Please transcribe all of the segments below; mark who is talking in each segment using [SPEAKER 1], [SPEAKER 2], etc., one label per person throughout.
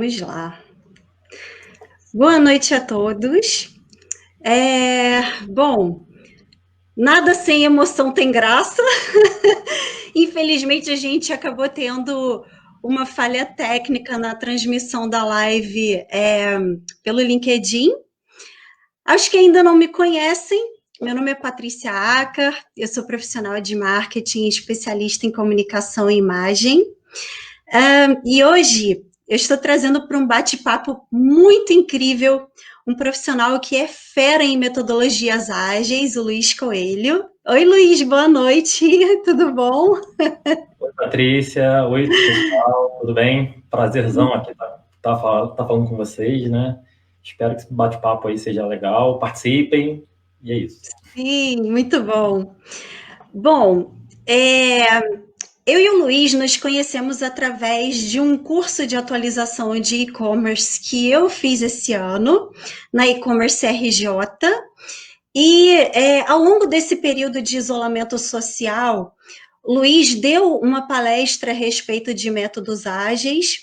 [SPEAKER 1] Vamos lá. Boa noite a todos. Bom, nada sem emoção tem graça. Infelizmente, a gente acabou tendo uma falha técnica na transmissão da live pelo LinkedIn. Aos que ainda não me conhecem, meu nome é Patrícia Acker, eu sou profissional de marketing, especialista em comunicação e imagem. E hoje eu estou trazendo para um bate-papo muito incrível um profissional que é fera em metodologias ágeis, o Luiz Coelho. Oi, Luiz, boa noite, tudo bom?
[SPEAKER 2] Oi, Patrícia. Oi, pessoal, tudo bem? Prazerzão aqui tá falando com vocês, né? Espero que esse bate-papo aí seja legal, participem, e é isso.
[SPEAKER 1] Sim, muito bom. Bom, eu e o Luiz nos conhecemos através de um curso de atualização de e-commerce que eu fiz esse ano, na e-commerce RJ. E ao longo desse período de isolamento social, o Luiz deu uma palestra a respeito de métodos ágeis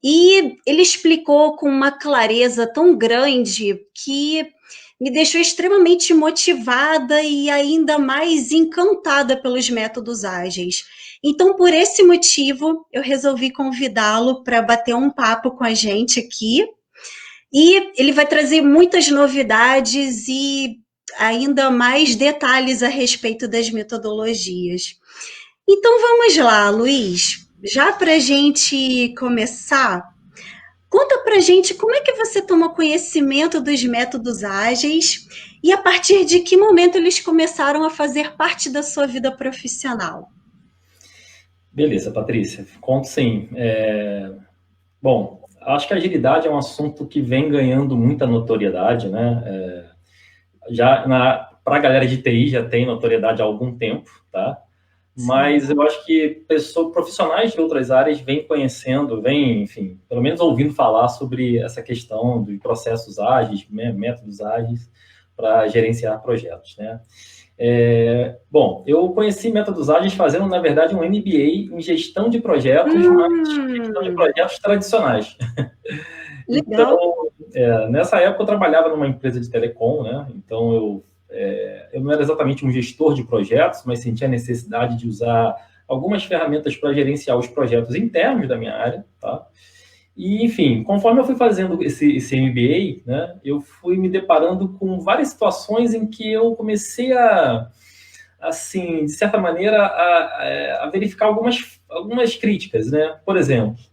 [SPEAKER 1] e ele explicou com uma clareza tão grande que me deixou extremamente motivada e ainda mais encantada pelos métodos ágeis. Então, por esse motivo, eu resolvi convidá-lo para bater um papo com a gente aqui. E ele vai trazer muitas novidades e ainda mais detalhes a respeito das metodologias. Então, vamos lá, Luiz. Já para a gente começar, conta para a gente como é que você tomou conhecimento dos métodos ágeis e a partir de que momento eles começaram a fazer parte da sua vida profissional.
[SPEAKER 2] Beleza, Patrícia, conto sim. Bom, acho que a agilidade é um assunto que vem ganhando muita notoriedade, né? Para a galera de TI já tem notoriedade há algum tempo, tá? Mas eu acho que profissionais de outras áreas vêm conhecendo, enfim, pelo menos ouvindo falar sobre essa questão dos processos ágeis, métodos ágeis para gerenciar projetos, né? Bom, eu conheci métodos ágeis fazendo, na verdade, um MBA em gestão de projetos, mas gestão de projetos tradicionais.
[SPEAKER 1] Legal.
[SPEAKER 2] Então, nessa época eu trabalhava numa empresa de telecom, né? Então eu não era exatamente um gestor de projetos, mas sentia a necessidade de usar algumas ferramentas para gerenciar os projetos internos da minha área, tá? E, enfim, conforme eu fui fazendo esse MBA, né, eu fui me deparando com várias situações em que eu comecei assim, de certa maneira, a verificar algumas críticas, né? Por exemplo,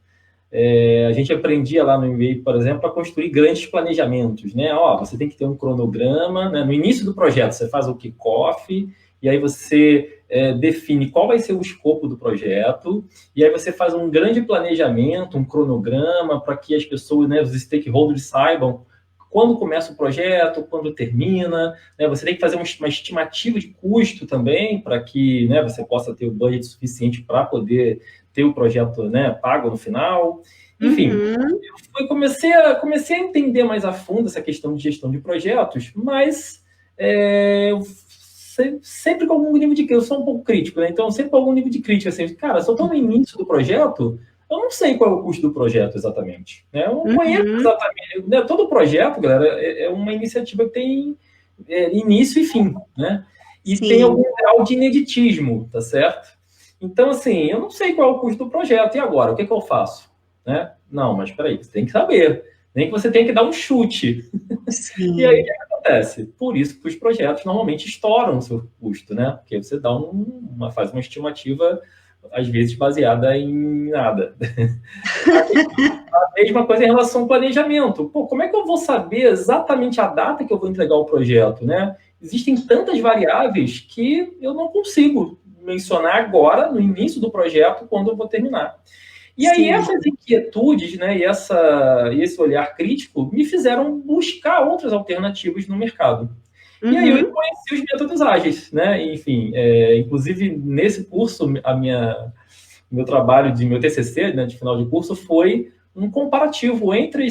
[SPEAKER 2] a gente aprendia lá no MBA, por exemplo, a construir grandes planejamentos, né? Você tem que ter um cronograma, né? No início do projeto, você faz o kickoff, e aí você define qual vai ser o escopo do projeto, e aí você faz um grande planejamento, um cronograma, para que as pessoas, né, os stakeholders saibam quando começa o projeto, quando termina, né? Você tem que fazer uma estimativa de custo também, para que, né, você possa ter o budget suficiente para poder ter o projeto, né, pago no final. Enfim, eu comecei a entender mais a fundo essa questão de gestão de projetos, mas sempre com algum nível de... Eu sou um pouco crítico, né? Então, sempre com algum nível de crítica, assim, cara, se eu estou no início do projeto, eu não sei qual é o custo do projeto exatamente, né? Eu não conheço exatamente, né? Todo projeto, galera, é uma iniciativa que tem início e fim, né? E
[SPEAKER 1] Sim.
[SPEAKER 2] tem algum grau de ineditismo, tá certo? Então, assim, eu não sei qual é o custo do projeto, e agora? O que eu faço? Né? Não, mas peraí, você tem que saber. Nem que você tenha que dar um chute.
[SPEAKER 1] Sim.
[SPEAKER 2] E aí, o que acontece? Por isso que os projetos normalmente estouram o seu custo, né? Porque você faz uma estimativa, às vezes, baseada em nada. A mesma coisa em relação ao planejamento. Pô, como é que eu vou saber exatamente a data que eu vou entregar o projeto, né? Existem tantas variáveis que eu não consigo mencionar agora, no início do projeto, quando eu vou terminar. E aí, essas inquietudes, né, e esse olhar crítico me fizeram buscar outras alternativas no mercado. E aí eu conheci os métodos ágeis, né? Enfim, inclusive nesse curso, meu trabalho meu TCC, né, de final de curso, foi um comparativo entre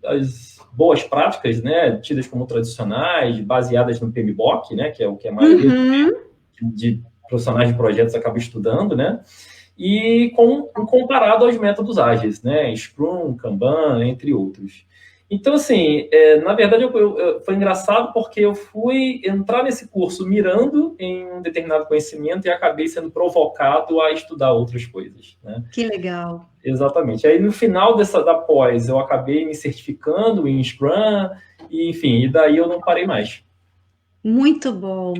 [SPEAKER 2] as boas práticas, né, tidas como tradicionais, baseadas no PMBOK, né, que é o que a maioria de profissionais de projetos acaba estudando, né? e comparado aos métodos ágeis, né? Scrum, Kanban, entre outros. Então, assim, na verdade, foi engraçado porque eu fui entrar nesse curso mirando em um determinado conhecimento e acabei sendo provocado a estudar outras coisas, né?
[SPEAKER 1] Que legal.
[SPEAKER 2] Exatamente. Aí, no final da pós, eu acabei me certificando em Scrum, e, enfim, e daí eu não parei mais.
[SPEAKER 1] Muito bom.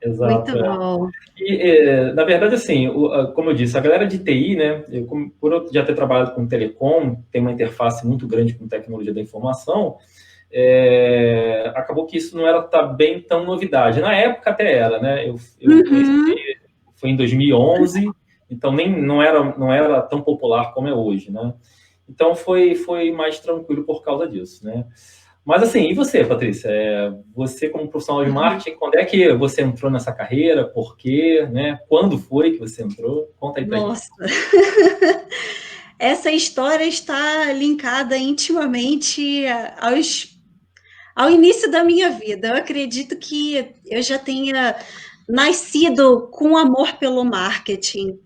[SPEAKER 2] Exato.
[SPEAKER 1] Muito bom.
[SPEAKER 2] E, na verdade, assim, como eu disse, a galera de TI, né, por eu já ter trabalhado com telecom, tem uma interface muito grande com tecnologia da informação, acabou que isso não era bem tão novidade. Na época até era, né? Eu conheci, foi em 2011, então não era tão popular como é hoje, né? Então foi mais tranquilo por causa disso, né? Mas assim, e você, Patrícia? Você como profissional de marketing, quando é que você entrou nessa carreira? Por quê? Né? Quando foi que você entrou? Conta aí pra gente.
[SPEAKER 1] Nossa! Essa história está linkada intimamente ao início da minha vida. Eu acredito que eu já tenha nascido com amor pelo marketing.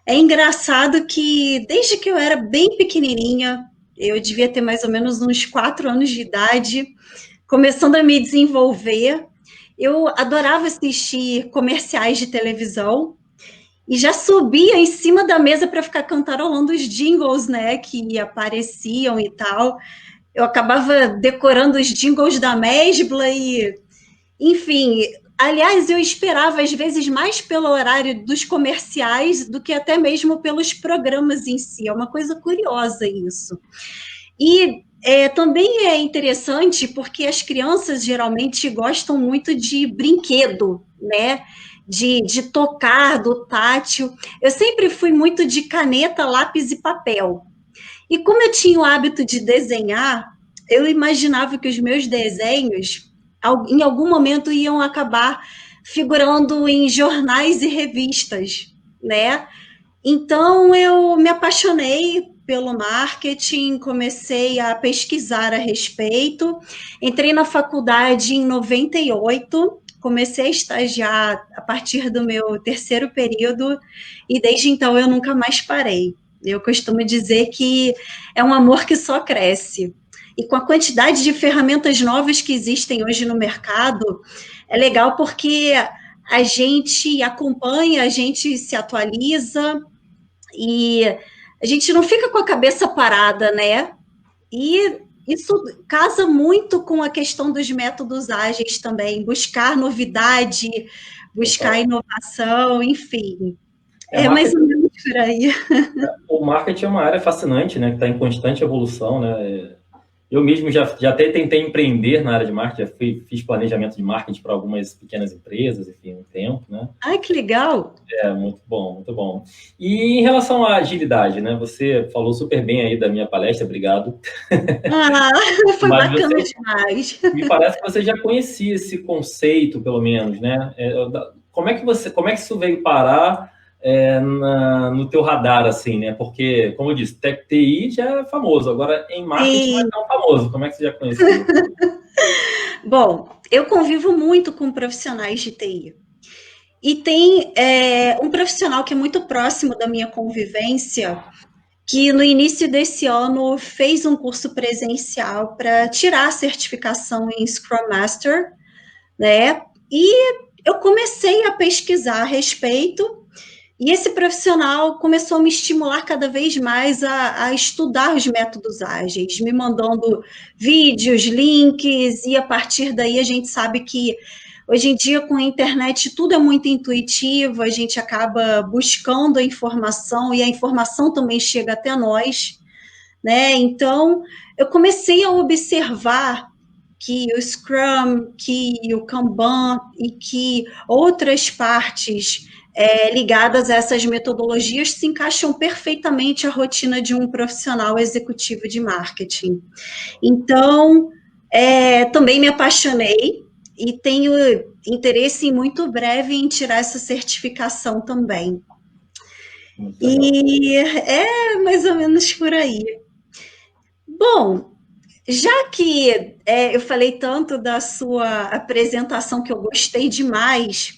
[SPEAKER 1] É engraçado que desde que eu era bem pequenininha, eu devia ter mais ou menos uns 4 anos de idade, começando a me desenvolver, eu adorava assistir comerciais de televisão e já subia em cima da mesa para ficar cantarolando os jingles, né, que apareciam e tal. Eu acabava decorando os jingles da Mesbla e, enfim, aliás, eu esperava às vezes mais pelo horário dos comerciais do que até mesmo pelos programas em si. É uma coisa curiosa isso. E também é interessante porque as crianças geralmente gostam muito de brinquedo, né? De tocar, do tátil. Eu sempre fui muito de caneta, lápis e papel. E como eu tinha o hábito de desenhar, eu imaginava que os meus desenhos, em algum momento, iam acabar figurando em jornais e revistas, né? Então, eu me apaixonei pelo marketing, comecei a pesquisar a respeito, entrei na faculdade em 98, comecei a estagiar a partir do meu terceiro período, e desde então eu nunca mais parei. Eu costumo dizer que é um amor que só cresce. E com a quantidade de ferramentas novas que existem hoje no mercado, é legal porque a gente acompanha, a gente se atualiza e a gente não fica com a cabeça parada, né? E isso casa muito com a questão dos métodos ágeis também, buscar novidade, buscar inovação, enfim. É mais ou menos por aí.
[SPEAKER 2] O marketing é uma área fascinante, né? Que está em constante evolução, né? Eu mesmo já até tentei empreender na área de marketing, já fiz planejamento de marketing para algumas pequenas empresas, enfim, um tempo, né?
[SPEAKER 1] Ai, que legal!
[SPEAKER 2] Muito bom, muito bom. E em relação à agilidade, né? Você falou super bem aí da minha palestra, obrigado.
[SPEAKER 1] Foi bacana demais.
[SPEAKER 2] Me parece que você já conhecia esse conceito, pelo menos, né? Como é que isso veio parar no teu radar, assim, né? Porque, como eu disse, TI já é famoso, agora em marketing não é tão famoso. Como é que você já conhecia?
[SPEAKER 1] Bom, eu convivo muito com profissionais de TI. E tem um profissional que é muito próximo da minha convivência, que no início desse ano fez um curso presencial para tirar a certificação em Scrum Master, né? E eu comecei a pesquisar a respeito, e esse profissional começou a me estimular cada vez mais a estudar os métodos ágeis, me mandando vídeos, links, e a partir daí a gente sabe que hoje em dia, com a internet, tudo é muito intuitivo, a gente acaba buscando a informação e a informação também chega até nós, né? Então, eu comecei a observar que o Scrum, que o Kanban e que outras partes ligadas a essas metodologias se encaixam perfeitamente à rotina de um profissional executivo de marketing. Então, também me apaixonei e tenho interesse em muito breve em tirar essa certificação também. E é mais ou menos por aí. Bom, já que eu falei tanto da sua apresentação que eu gostei demais,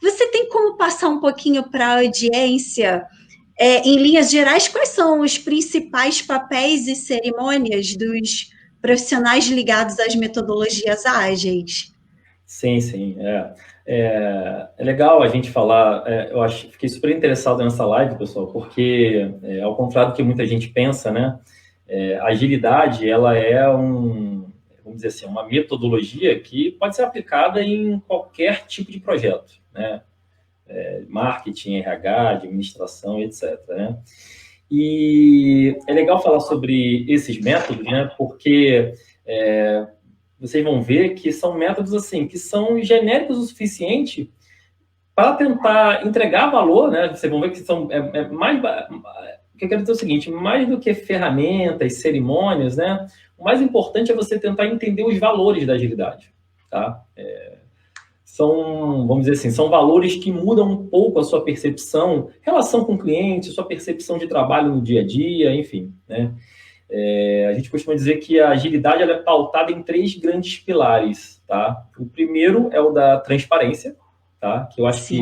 [SPEAKER 1] você tem como passar um pouquinho para a audiência Em linhas gerais, quais são os principais papéis e cerimônias dos profissionais ligados às metodologias ágeis?
[SPEAKER 2] Sim, sim. É legal a gente falar. Fiquei super interessado nessa live, pessoal, porque, ao contrário do que muita gente pensa, né? A agilidade, ela é vamos dizer assim, uma metodologia que pode ser aplicada em qualquer tipo de projeto, né? Marketing, RH, administração, etc., né? E é legal falar sobre esses métodos, né? Porque vocês vão ver que são métodos assim que são genéricos o suficiente para tentar entregar valor, né? Vocês vão ver que são mais. O que eu quero dizer é o seguinte: mais do que ferramentas, cerimônias, né? O mais importante é você tentar entender os valores da agilidade, tá? Vamos dizer assim, são valores que mudam um pouco a sua percepção, relação com o cliente, sua percepção de trabalho no dia a dia, enfim, né? A gente costuma dizer que a agilidade ela é pautada em 3 grandes pilares, tá? O primeiro é o da transparência, tá? Que eu acho que,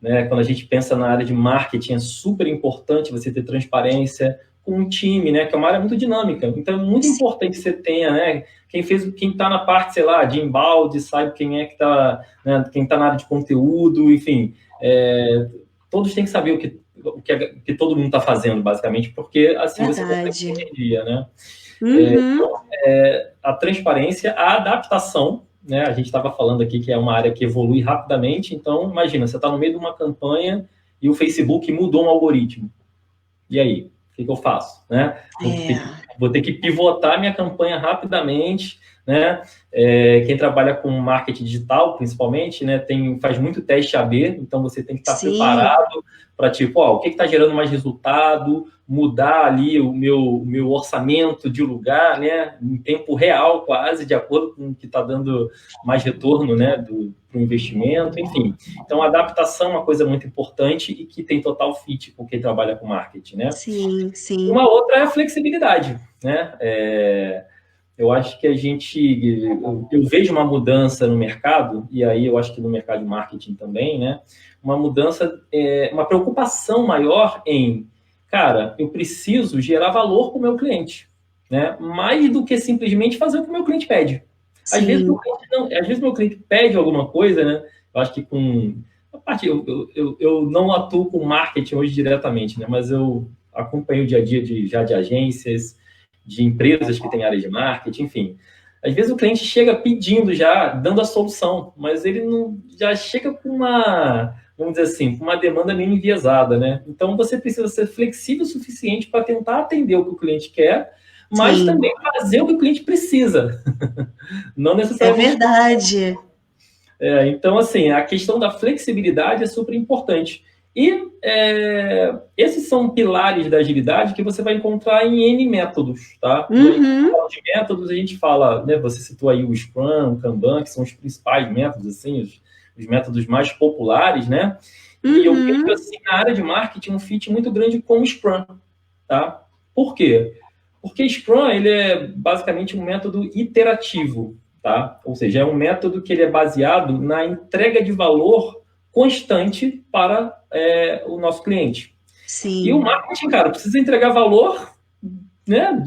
[SPEAKER 2] né, quando a gente pensa na área de marketing, é super importante você ter transparência com um time, né? Que é uma área muito dinâmica. Então, é muito importante que você tenha, né? Quem está na parte, sei lá, de embalde, sabe quem é que está, né, quem está na área de conteúdo, enfim. Todos têm que saber o que todo mundo está fazendo, basicamente, porque assim você consegue energia, né? Então, a transparência, a adaptação, né? A gente estava falando aqui que é uma área que evolui rapidamente, então imagina, você está no meio de uma campanha e o Facebook mudou um algoritmo. E aí? O que eu faço? Né? Vou ter que pivotar minha campanha rapidamente, né? Quem trabalha com marketing digital, principalmente, né, faz muito teste AB, então você tem que estar preparado para, tipo, o que está gerando mais resultado, mudar ali o meu orçamento de lugar, né, em tempo real, quase, de acordo com o que está dando mais retorno, né, do investimento, enfim. Então, a adaptação é uma coisa muito importante e que tem total fit com quem trabalha com marketing, né?
[SPEAKER 1] Sim.
[SPEAKER 2] Uma outra é a flexibilidade, né? Eu acho que eu vejo uma mudança no mercado, e aí eu acho que no mercado de marketing também, né? Uma mudança, uma preocupação maior em, cara, eu preciso gerar valor para o meu cliente, né? Mais do que simplesmente fazer o que o meu cliente pede. Às vezes meu cliente pede alguma coisa, né? Eu acho que eu não atuo com marketing hoje diretamente, né? Mas eu acompanho o dia a dia de agências, de empresas que têm área de marketing, enfim. Às vezes o cliente chega pedindo já, dando a solução, mas ele não já chega com vamos dizer assim, com uma demanda meio enviesada, né? Então você precisa ser flexível o suficiente para tentar atender o que o cliente quer, mas também fazer o que o cliente precisa. Não necessariamente.
[SPEAKER 1] É verdade.
[SPEAKER 2] Então, assim, a questão da flexibilidade é super importante. E esses são pilares da agilidade que você vai encontrar em N métodos, tá? De métodos, a gente fala, né? Você citou aí o Scrum, o Kanban, que são os principais métodos, assim, os métodos mais populares, né? E eu vejo, assim, na área de marketing, um fit muito grande com o Scrum, tá? Por quê? Porque Scrum, ele é basicamente um método iterativo, tá? Ou seja, é um método que ele é baseado na entrega de valor constante para o nosso cliente.
[SPEAKER 1] Sim.
[SPEAKER 2] E o marketing, cara, precisa entregar valor, né?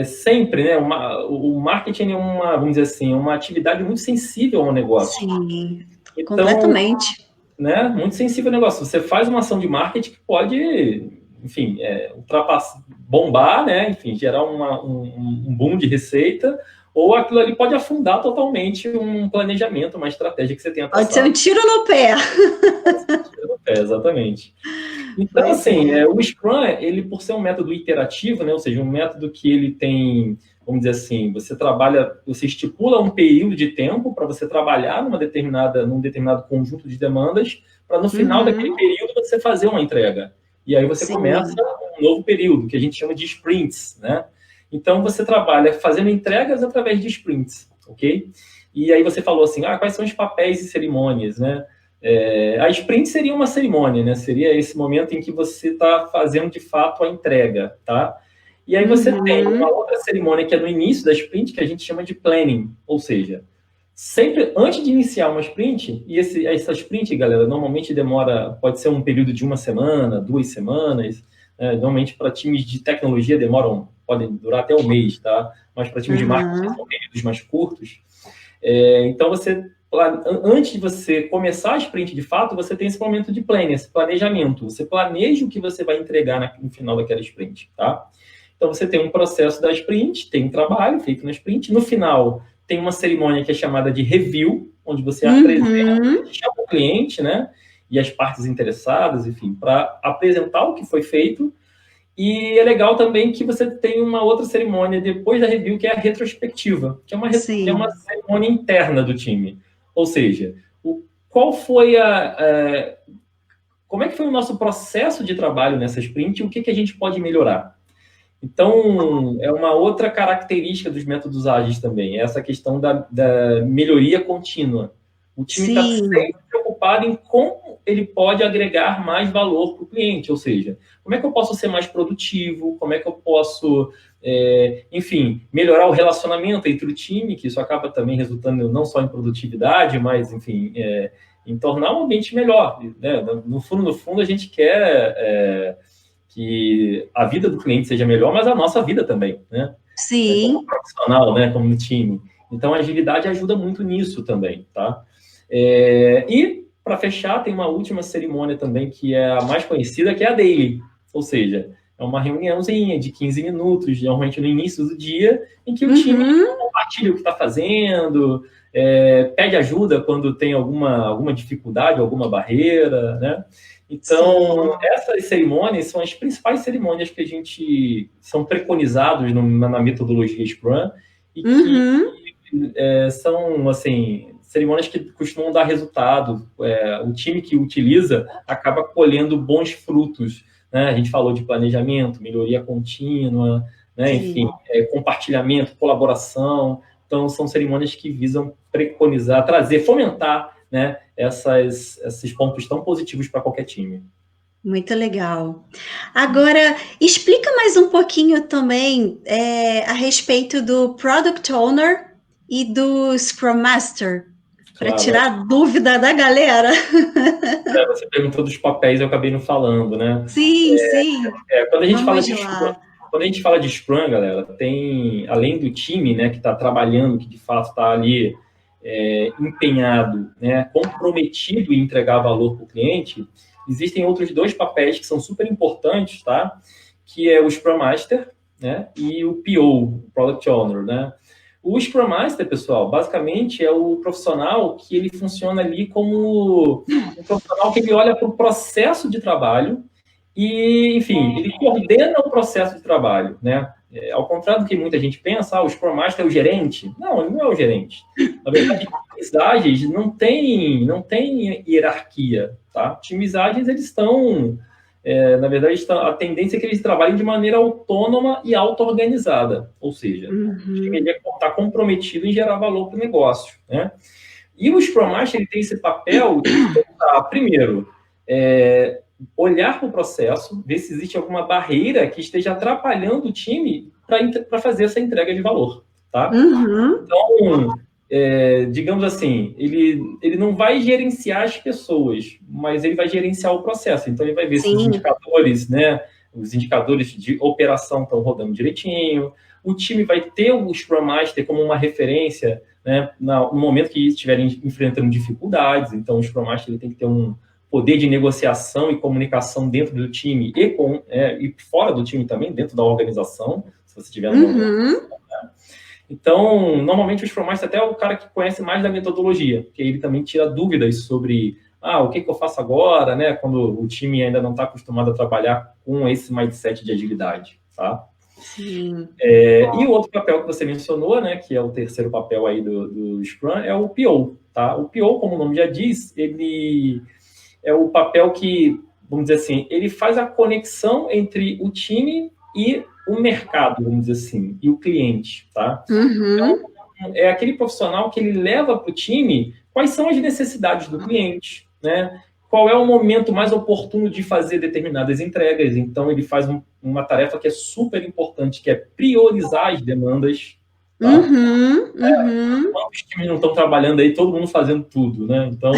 [SPEAKER 2] Sempre, né? O marketing é vamos dizer assim, uma atividade muito sensível ao negócio.
[SPEAKER 1] Sim, então, completamente.
[SPEAKER 2] Né? Muito sensível ao negócio. Você faz uma ação de marketing que pode, enfim, ultrapassar, bombar, né? Enfim, gerar um boom de receita, ou aquilo ali pode afundar totalmente um planejamento, uma estratégia que você tenha traçado.
[SPEAKER 1] Pode ser um tiro no pé.
[SPEAKER 2] Exatamente. Então, assim, o Scrum, ele, por ser um método iterativo, né, ou seja, um método que ele tem, vamos dizer assim, você estipula um período de tempo para você trabalhar num determinado conjunto de demandas, para no final daquele período você fazer uma entrega. E aí você começa um novo período, que a gente chama de sprints, né? Então, você trabalha fazendo entregas através de sprints, ok? E aí você falou assim, quais são os papéis e cerimônias, né? A sprint seria uma cerimônia, né? Seria esse momento em que você está fazendo, de fato, a entrega, tá? E aí você tem uma outra cerimônia que é no início da sprint, que a gente chama de planning, ou seja, sempre antes de iniciar uma sprint, e essa sprint, galera, normalmente pode ser um período de 1 semana, 2 semanas, né? Normalmente para times de tecnologia podem durar até um mês, tá? Mas para times de marketing são períodos mais curtos. Então, antes de você começar a sprint de fato, você tem esse momento de planning, esse planejamento. Você planeja o que você vai entregar no final daquela sprint, tá? Então, você tem um processo da sprint, tem um trabalho feito na sprint. No final, tem uma cerimônia que é chamada de review, onde você apresenta, chama o cliente, né? E as partes interessadas, enfim, para apresentar o que foi feito. E é legal também que você tem uma outra cerimônia depois da review, que é a retrospectiva, que é uma cerimônia interna do time. Ou seja, como é que foi o nosso processo de trabalho nessa sprint e o que a gente pode melhorar? Então, é uma outra característica dos métodos ágeis também, é essa questão da melhoria contínua. O time está sempre preocupado em como ele pode agregar mais valor para o cliente, ou seja, como é que eu posso ser mais produtivo, como é que eu posso, enfim, melhorar o relacionamento entre o time, que isso acaba também resultando não só em produtividade, mas, enfim, em tornar um ambiente melhor. Né? No fundo, a gente quer que a vida do cliente seja melhor, mas a nossa vida também, né?
[SPEAKER 1] Sim.
[SPEAKER 2] Como profissional, né? Como no time. Então, a agilidade ajuda muito nisso também, tá? E, para fechar, tem uma última cerimônia também, que é a mais conhecida, que é a daily. Ou seja, é uma reuniãozinha de 15 minutos, normalmente no início do dia, em que o time compartilha o que está fazendo, pede ajuda quando tem alguma dificuldade, alguma barreira, né? Então, essas cerimônias são as principais cerimônias que são preconizados na metodologia Scrum e que são, assim, cerimônias que costumam dar resultado. O time que utiliza acaba colhendo bons frutos, né? A gente falou de planejamento, melhoria contínua, né? Enfim, compartilhamento, colaboração. Então, são cerimônias que visam preconizar, fomentar, né, esses pontos tão positivos para qualquer time.
[SPEAKER 1] Muito legal. Agora, explica mais um pouquinho também a respeito do Product Owner e do Scrum Master, para tirar a dúvida da galera.
[SPEAKER 2] Você perguntou dos papéis, eu acabei não falando, né?
[SPEAKER 1] Sim.
[SPEAKER 2] Quando a gente fala de Scrum, galera, tem, além do time, né, que está trabalhando, que de fato está ali empenhado, né, comprometido em entregar valor para o cliente, existem outros 2 papéis que são super importantes, tá? Que é o Scrum Master, né, e o PO, o Product Owner, né? O Scrum Master, pessoal, basicamente é o profissional que ele funciona ali como um profissional que ele olha para o processo de trabalho e, enfim, ele coordena o processo de trabalho, né? Ao contrário do que muita gente pensa, o Scrum Master é o gerente. Não, ele não é o gerente. Na verdade, times ágeis não tem hierarquia, tá? Times ágeis, eles estão... na verdade, a tendência é que eles trabalhem de maneira autônoma e auto-organizada. Ou seja, o time está comprometido em gerar valor para o negócio, né? E o Scrum Master ele tem esse papel de, primeiro, olhar para o processo, ver se existe alguma barreira que esteja atrapalhando o time para fazer essa entrega de valor, tá? Então, digamos assim, ele não vai gerenciar as pessoas, mas ele vai gerenciar o processo. Então, ele vai ver se os indicadores, né, os indicadores de operação estão rodando direitinho, o time vai ter o Scrum Master como uma referência, né, no momento que estiverem enfrentando dificuldades. Então, o Scrum Master ele tem que ter um poder de negociação e comunicação dentro do time e fora do time também, dentro da organização, se você tiver uma organização, né? Então, normalmente o Scrum Master até é o cara que conhece mais da metodologia, porque ele também tira dúvidas sobre o que eu faço agora, né, quando o time ainda não está acostumado a trabalhar com esse mindset de agilidade, tá?
[SPEAKER 1] Sim.
[SPEAKER 2] E o outro papel que você mencionou, né, que é o terceiro papel aí do Scrum, é o PO, tá? O PO, como o nome já diz, ele é o papel que, vamos dizer assim, ele faz a conexão entre o time e o mercado, vamos dizer assim, e o cliente, tá? Então, é aquele profissional que ele leva para o time quais são as necessidades do cliente, né? Qual é o momento mais oportuno de fazer determinadas entregas. Então, ele faz uma tarefa que é super importante, que é priorizar as demandas, tá?
[SPEAKER 1] Uhum.
[SPEAKER 2] Quantos times não estão trabalhando aí, todo mundo fazendo tudo, né? Então, a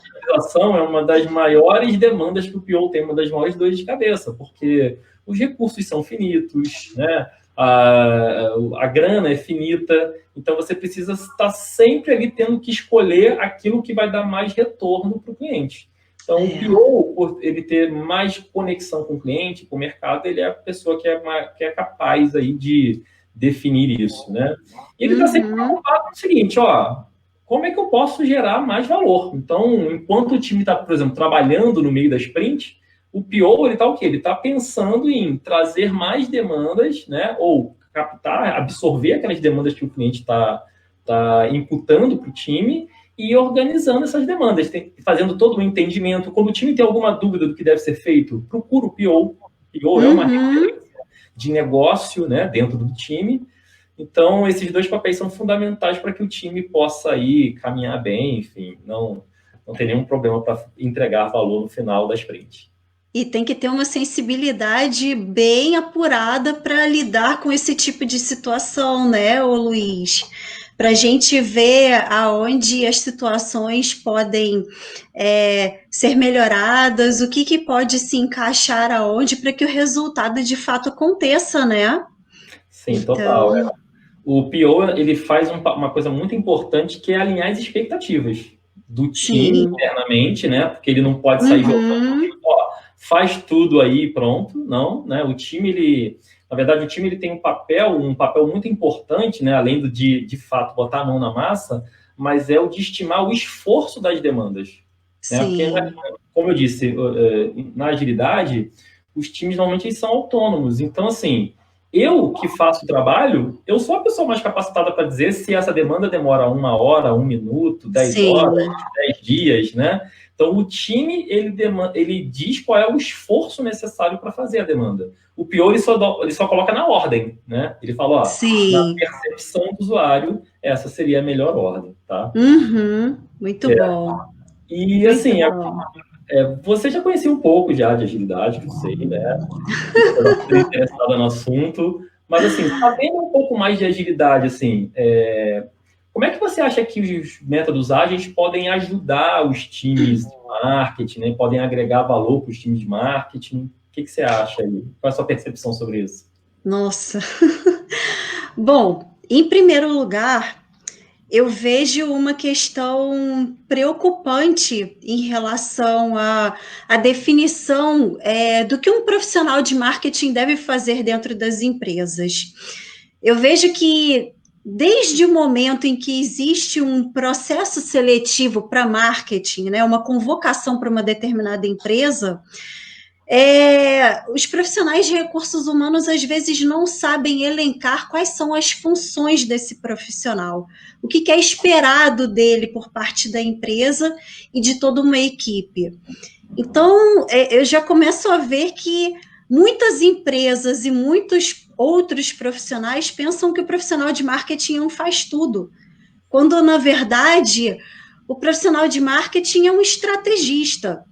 [SPEAKER 2] otimização é uma das maiores demandas que o PO tem, uma das maiores dores de cabeça, porque os recursos são finitos, né? A grana é finita, então você precisa estar sempre ali tendo que escolher aquilo que vai dar mais retorno para o cliente. Então, o PO, por ele ter mais conexão com o cliente, com o mercado, ele é a pessoa que é capaz aí de definir isso, né? E ele está sempre preocupado com o seguinte, ó, como é que eu posso gerar mais valor? Então, enquanto o time está, por exemplo, trabalhando no meio da sprint, o PO, ele está o quê? Ele está pensando em trazer mais demandas, né? Ou captar, absorver aquelas demandas que o cliente está imputando para o time e organizando essas demandas, fazendo todo o entendimento. Quando o time tem alguma dúvida do que deve ser feito, procura o PO. O PO é uma referência de negócio, né, dentro do time. Então, esses dois papéis são fundamentais para que o time possa aí caminhar bem, enfim, não ter nenhum problema para entregar valor no final da sprint.
[SPEAKER 1] E tem que ter uma sensibilidade bem apurada para lidar com esse tipo de situação, né, ô Luiz? Para a gente ver aonde as situações podem ser melhoradas, o que pode se encaixar aonde para que o resultado de fato aconteça, né?
[SPEAKER 2] Sim, então, total. O PO, ele faz uma coisa muito importante, que é alinhar as expectativas do time internamente, né? Porque ele não pode sair jogando, ó, faz tudo aí pronto, não, né? O time, na verdade, o time ele tem um papel muito importante, né? Além de fato botar a mão na massa, mas é o de estimar o esforço das demandas, né? Porque, como eu disse, na agilidade, os times normalmente eles são autônomos, então assim, eu que faço o trabalho, eu sou a pessoa mais capacitada para dizer se essa demanda demora 1 hora, 1 minuto, 10 horas, 10 dias, né? Então, o time, ele diz qual é o esforço necessário para fazer a demanda. O PO, ele só coloca na ordem, né? Ele fala, ó, na percepção do usuário, essa seria a melhor ordem, tá?
[SPEAKER 1] Muito bom.
[SPEAKER 2] E, assim, você já conhecia um pouco já de agilidade, que eu sei, né? Você é interessada no assunto, mas, assim, sabendo um pouco mais de agilidade, assim, como é que você acha que os métodos ágeis podem ajudar os times de marketing, né? Podem agregar valor para os times de marketing? O que você acha aí? Qual é a sua percepção sobre isso?
[SPEAKER 1] Nossa! Bom, em primeiro lugar, eu vejo uma questão preocupante em relação à definição do que um profissional de marketing deve fazer dentro das empresas. Eu vejo que desde o momento em que existe um processo seletivo para marketing, né, uma convocação para uma determinada empresa, os profissionais de recursos humanos às vezes não sabem elencar quais são as funções desse profissional, o que é esperado dele por parte da empresa e de toda uma equipe. Então, eu já começo a ver que muitas empresas e muitos outros profissionais pensam que o profissional de marketing não faz tudo, quando, na verdade, o profissional de marketing é um estrategista.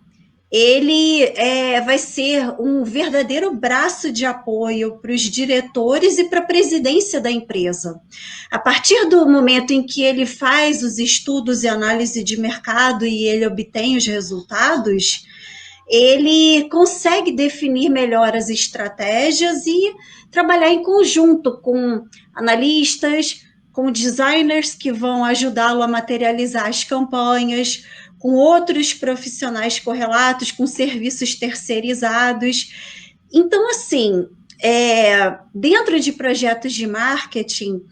[SPEAKER 1] Ele vai ser um verdadeiro braço de apoio para os diretores e para a presidência da empresa. A partir do momento em que ele faz os estudos e análise de mercado e ele obtém os resultados, ele consegue definir melhor as estratégias e trabalhar em conjunto com analistas, com designers que vão ajudá-lo a materializar as campanhas, com outros profissionais correlatos, com serviços terceirizados. Então, assim, dentro de projetos de marketing,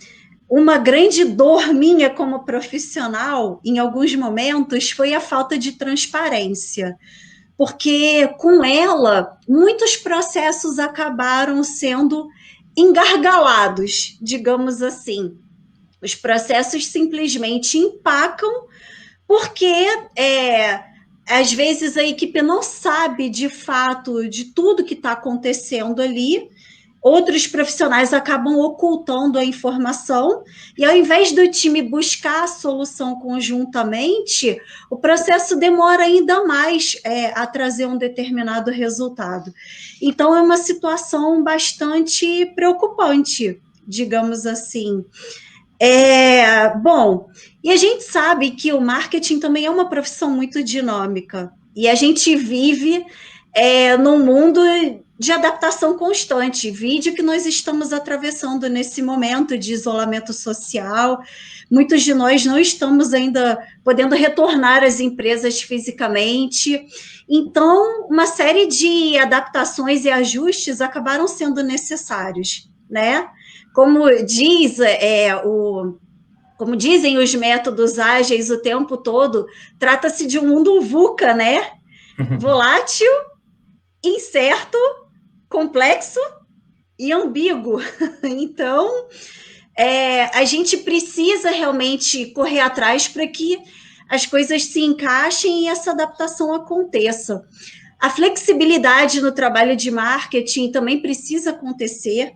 [SPEAKER 1] uma grande dor minha como profissional, em alguns momentos, foi a falta de transparência, porque com ela, muitos processos acabaram sendo engargalados, digamos assim. Os processos simplesmente empacam, porque às vezes a equipe não sabe de fato de tudo que está acontecendo ali, outros profissionais acabam ocultando a informação, e ao invés do time buscar a solução conjuntamente, o processo demora ainda mais a trazer um determinado resultado. Então, é uma situação bastante preocupante, digamos assim. Bom, e a gente sabe que o marketing também é uma profissão muito dinâmica. E a gente vive num mundo de adaptação constante. Vídeo que nós estamos atravessando nesse momento de isolamento social. Muitos de nós não estamos ainda podendo retornar às empresas fisicamente. Então, uma série de adaptações e ajustes acabaram sendo necessários, né? Como como dizem os métodos ágeis o tempo todo, trata-se de um mundo VUCA, né? Volátil, incerto, complexo e ambíguo. Então, a gente precisa realmente correr atrás para que as coisas se encaixem e essa adaptação aconteça. A flexibilidade no trabalho de marketing também precisa acontecer,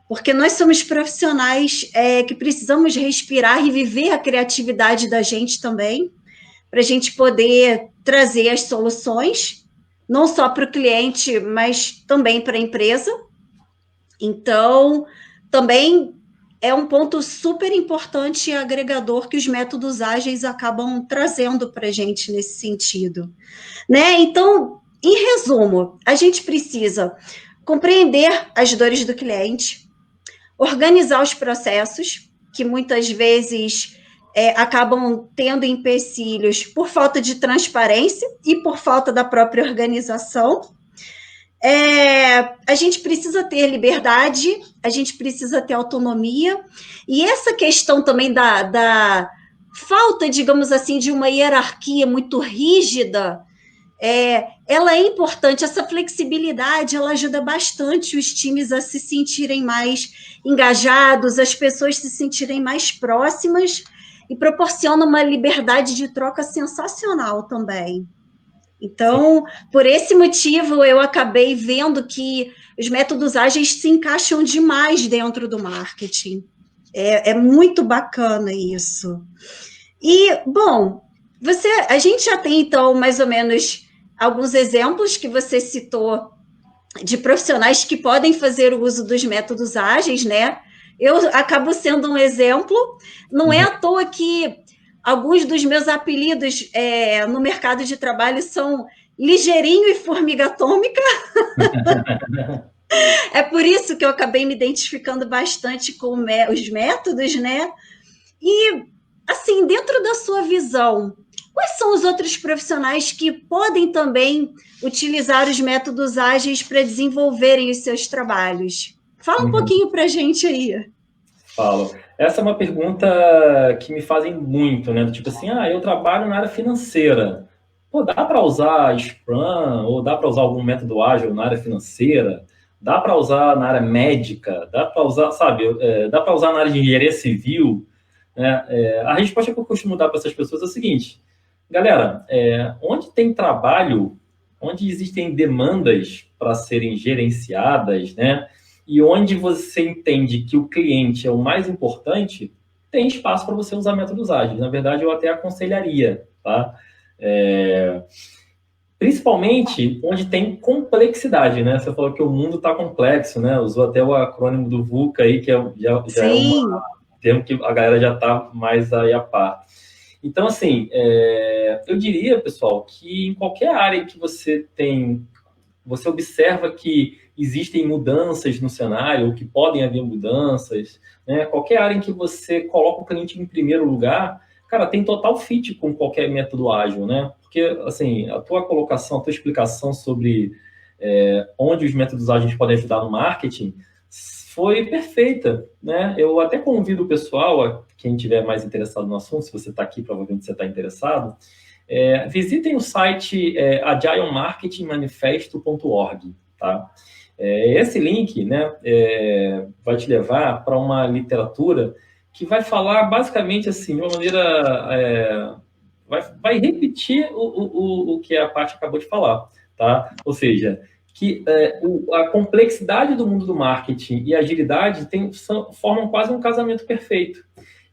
[SPEAKER 1] porque nós somos profissionais que precisamos respirar e viver a criatividade da gente também, para a gente poder trazer as soluções, não só para o cliente, mas também para a empresa. Então, também é um ponto super importante e agregador que os métodos ágeis acabam trazendo para a gente nesse sentido, né? Então, em resumo, a gente precisa compreender as dores do cliente, organizar os processos, que muitas vezes acabam tendo empecilhos por falta de transparência e por falta da própria organização. A gente precisa ter liberdade, a gente precisa ter autonomia, e essa questão também da falta, digamos assim, de uma hierarquia muito rígida, ela é importante. Essa flexibilidade, ela ajuda bastante os times a se sentirem mais engajados, as pessoas se sentirem mais próximas, e proporciona uma liberdade de troca sensacional também. Então, por esse motivo, eu acabei vendo que os métodos ágeis se encaixam demais dentro do marketing. É muito bacana isso. E, bom, a gente já tem, então, mais ou menos alguns exemplos que você citou de profissionais que podem fazer o uso dos métodos ágeis, né? Eu acabo sendo um exemplo. Não é à toa que alguns dos meus apelidos no mercado de trabalho são ligeirinho e formiga atômica. É por isso que eu acabei me identificando bastante com os métodos, né? E, assim, dentro da sua visão, quais são os outros profissionais que podem também utilizar os métodos ágeis para desenvolverem os seus trabalhos? Fala um pouquinho para a gente aí.
[SPEAKER 2] Falo. Essa é uma pergunta que me fazem muito, né? Tipo assim, eu trabalho na área financeira. Pô, dá para usar Scrum ou dá para usar algum método ágil na área financeira? Dá para usar na área médica? Dá para usar, sabe? Dá para usar na área de engenharia civil? Né? A resposta que eu costumo dar para essas pessoas é o seguinte: galera, onde tem trabalho, onde existem demandas para serem gerenciadas, né? E onde você entende que o cliente é o mais importante, tem espaço para você usar métodos ágeis. Na verdade, eu até aconselharia, tá? Principalmente onde tem complexidade, né? Você falou que o mundo está complexo, né? Usou até o acrônimo do VUCA aí, que já é um termo que a galera já está mais aí a par. Então, assim, eu diria, pessoal, que em qualquer área que você observa que existem mudanças no cenário, ou que podem haver mudanças, né? Qualquer área em que você coloca o cliente em primeiro lugar, cara, tem total fit com qualquer método ágil, né? Porque, assim, a tua colocação, a tua explicação sobre onde os métodos ágeis podem ajudar no marketing foi perfeita, né? Eu até convido o pessoal, quem estiver mais interessado no assunto, se você está aqui, provavelmente você está interessado, visitem o site agilemarketingmanifesto.org, tá? Esse link, né, vai te levar para uma literatura que vai falar basicamente assim, de uma maneira... vai repetir o que a Paty acabou de falar, tá? Ou seja, que a complexidade do mundo do marketing e a agilidade formam quase um casamento perfeito.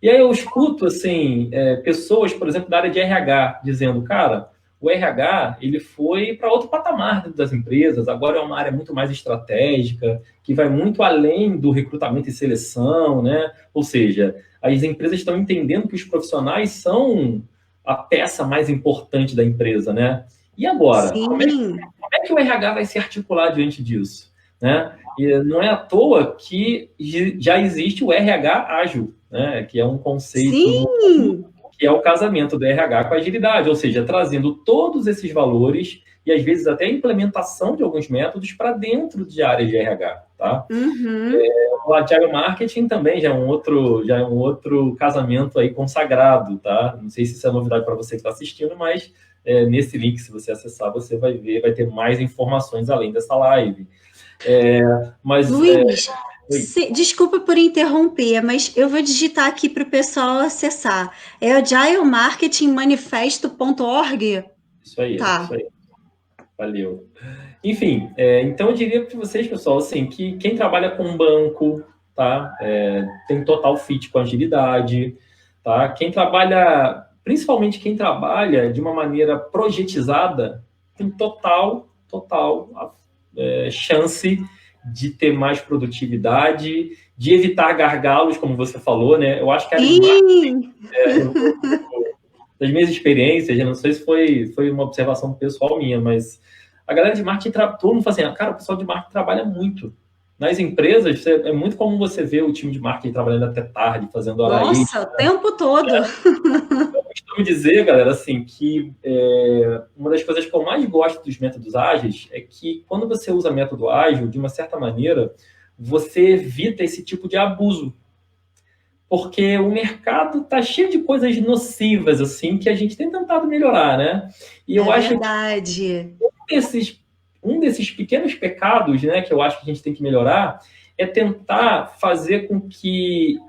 [SPEAKER 2] E aí eu escuto, assim, pessoas, por exemplo, da área de RH, dizendo, cara, o RH ele foi para outro patamar dentro das empresas. Agora é uma área muito mais estratégica, que vai muito além do recrutamento e seleção, né? Ou seja, as empresas estão entendendo que os profissionais são a peça mais importante da empresa, né? E agora?
[SPEAKER 1] Sim.
[SPEAKER 2] Como é que o RH vai se articular diante disso? Né? E não é à toa que já existe o RH ágil, né? Que é um conceito
[SPEAKER 1] Sim.
[SPEAKER 2] que é o casamento do RH com a agilidade, ou seja, trazendo todos esses valores e às vezes até a implementação de alguns métodos para dentro de áreas de RH, tá?
[SPEAKER 1] Uhum.
[SPEAKER 2] O Agile Marketing também já é um outro casamento aí consagrado, tá? Não sei se isso é novidade para você que está assistindo, mas nesse link, se você acessar, você vai ver, vai ter mais informações além dessa live.
[SPEAKER 1] Luiz, desculpa por interromper, mas eu vou digitar aqui para o pessoal acessar. É agilemarketingmanifesto.org?
[SPEAKER 2] Isso aí,
[SPEAKER 1] Tá.
[SPEAKER 2] isso aí. Valeu. Enfim, então eu diria para vocês, pessoal, assim, que quem trabalha com banco, tá? Tem total fit com agilidade, tá? Principalmente quem trabalha de uma maneira projetizada, tem total chance de ter mais produtividade, de evitar gargalos, como você falou, né? Eu acho que a marketing, das minhas experiências, eu não sei se foi uma observação pessoal minha, mas a galera de marketing, todo mundo fala assim, cara, o pessoal de marketing trabalha muito. Nas empresas, é muito comum você ver o time de marketing trabalhando até tarde, fazendo hora extra.
[SPEAKER 1] Nossa, o tempo todo.
[SPEAKER 2] Eu costumo dizer, galera, assim, que uma das coisas que eu mais gosto dos métodos ágeis é que quando você usa método ágil, de uma certa maneira, você evita esse tipo de abuso. Porque o mercado está cheio de coisas nocivas, assim, que a gente tem tentado melhorar, né? E eu acho
[SPEAKER 1] verdade.
[SPEAKER 2] que um desses pequenos pecados, né, que eu acho que a gente tem que melhorar é tentar